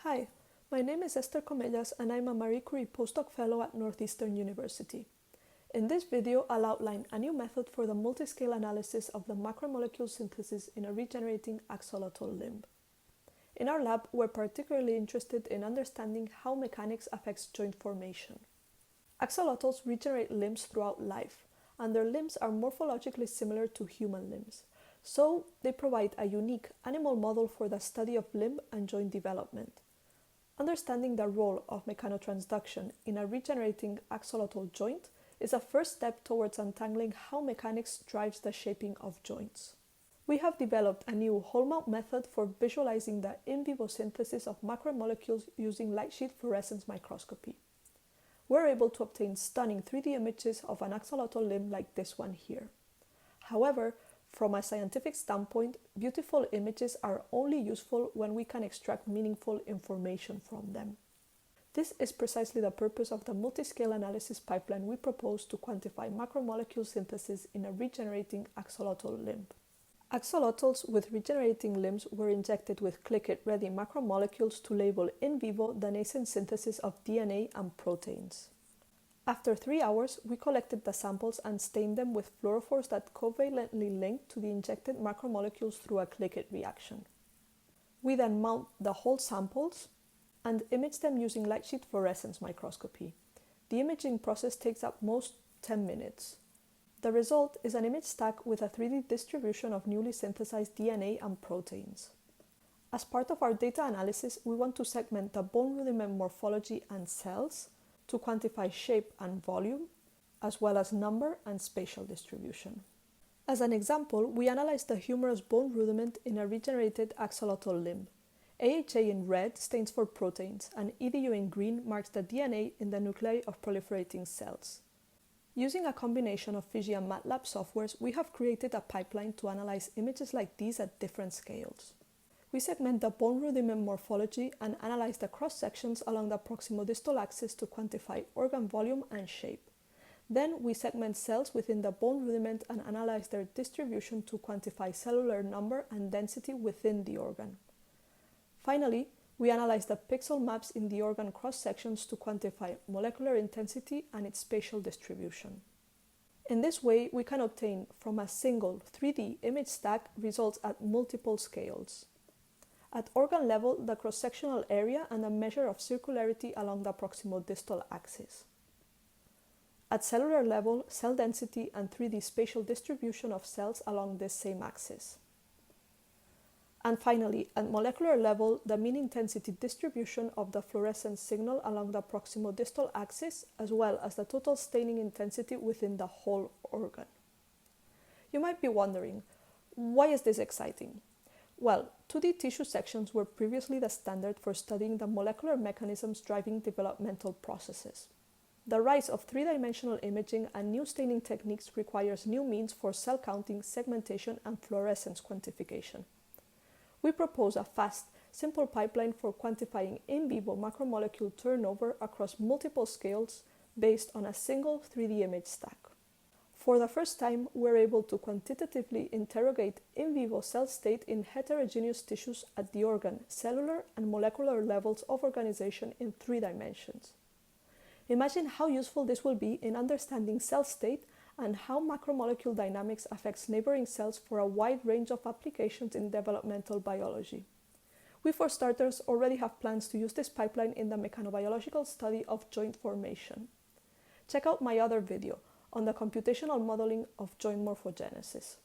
Hi, my name is Esther Comellas and I'm a Marie Curie postdoc fellow at Northeastern University. In this video, I'll outline a new method for the multiscale analysis of the macromolecule synthesis in a regenerating axolotl limb. In our lab, we're particularly interested in understanding how mechanics affects joint formation. Axolotls regenerate limbs throughout life, and their limbs are morphologically similar to human limbs, so they provide a unique animal model for the study of limb and joint development. Understanding the role of mechanotransduction in a regenerating axolotl joint is a first step towards untangling how mechanics drives the shaping of joints. We have developed a new whole-mount method for visualizing the in vivo synthesis of macromolecules using light sheet fluorescence microscopy. We're able to obtain stunning 3D images of an axolotl limb like this one here. However, from a scientific standpoint, beautiful images are only useful when we can extract meaningful information from them. This is precisely the purpose of the multiscale analysis pipeline we propose to quantify macromolecule synthesis in a regenerating axolotl limb. Axolotls with regenerating limbs were injected with click-it-ready macromolecules to label in vivo the nascent synthesis of DNA and proteins. After 3 hours, we collected the samples and stained them with fluorophores that covalently link to the injected macromolecules through a click-it reaction. We then mount the whole samples and image them using light sheet fluorescence microscopy. The imaging process takes up most 10 minutes. The result is an image stack with a 3D distribution of newly synthesized DNA and proteins. As part of our data analysis, we want to segment the bone rudiment morphology and cells to quantify shape and volume, as well as number and spatial distribution. As an example, we analyzed the humerus bone rudiment in a regenerated axolotl limb. AHA in red stands for proteins, and EDU in green marks the DNA in the nuclei of proliferating cells. Using a combination of Fiji and MATLAB softwares, we have created a pipeline to analyze images like these at different scales. We segment the bone rudiment morphology and analyze the cross-sections along the proximodistal axis to quantify organ volume and shape. Then we segment cells within the bone rudiment and analyze their distribution to quantify cellular number and density within the organ. Finally, we analyze the pixel maps in the organ cross-sections to quantify molecular intensity and its spatial distribution. In this way, we can obtain from a single 3D image stack results at multiple scales. At organ level, the cross-sectional area and a measure of circularity along the proximodistal axis. At cellular level, cell density and 3D spatial distribution of cells along this same axis. And finally, at molecular level, the mean intensity distribution of the fluorescence signal along the proximodistal axis, as well as the total staining intensity within the whole organ. You might be wondering, why is this exciting? Well, 2D tissue sections were previously the standard for studying the molecular mechanisms driving developmental processes. The rise of three-dimensional imaging and new staining techniques requires new means for cell counting, segmentation, and fluorescence quantification. We propose a fast, simple pipeline for quantifying in vivo macromolecule turnover across multiple scales based on a single 3D image stack. For the first time, we're able to quantitatively interrogate in vivo cell state in heterogeneous tissues at the organ, cellular, and molecular levels of organization in 3 dimensions. Imagine how useful this will be in understanding cell state and how macromolecule dynamics affects neighboring cells for a wide range of applications in developmental biology. We, for starters, already have plans to use this pipeline in the mechanobiological study of joint formation. Check out my other video on the computational modeling of joint morphogenesis.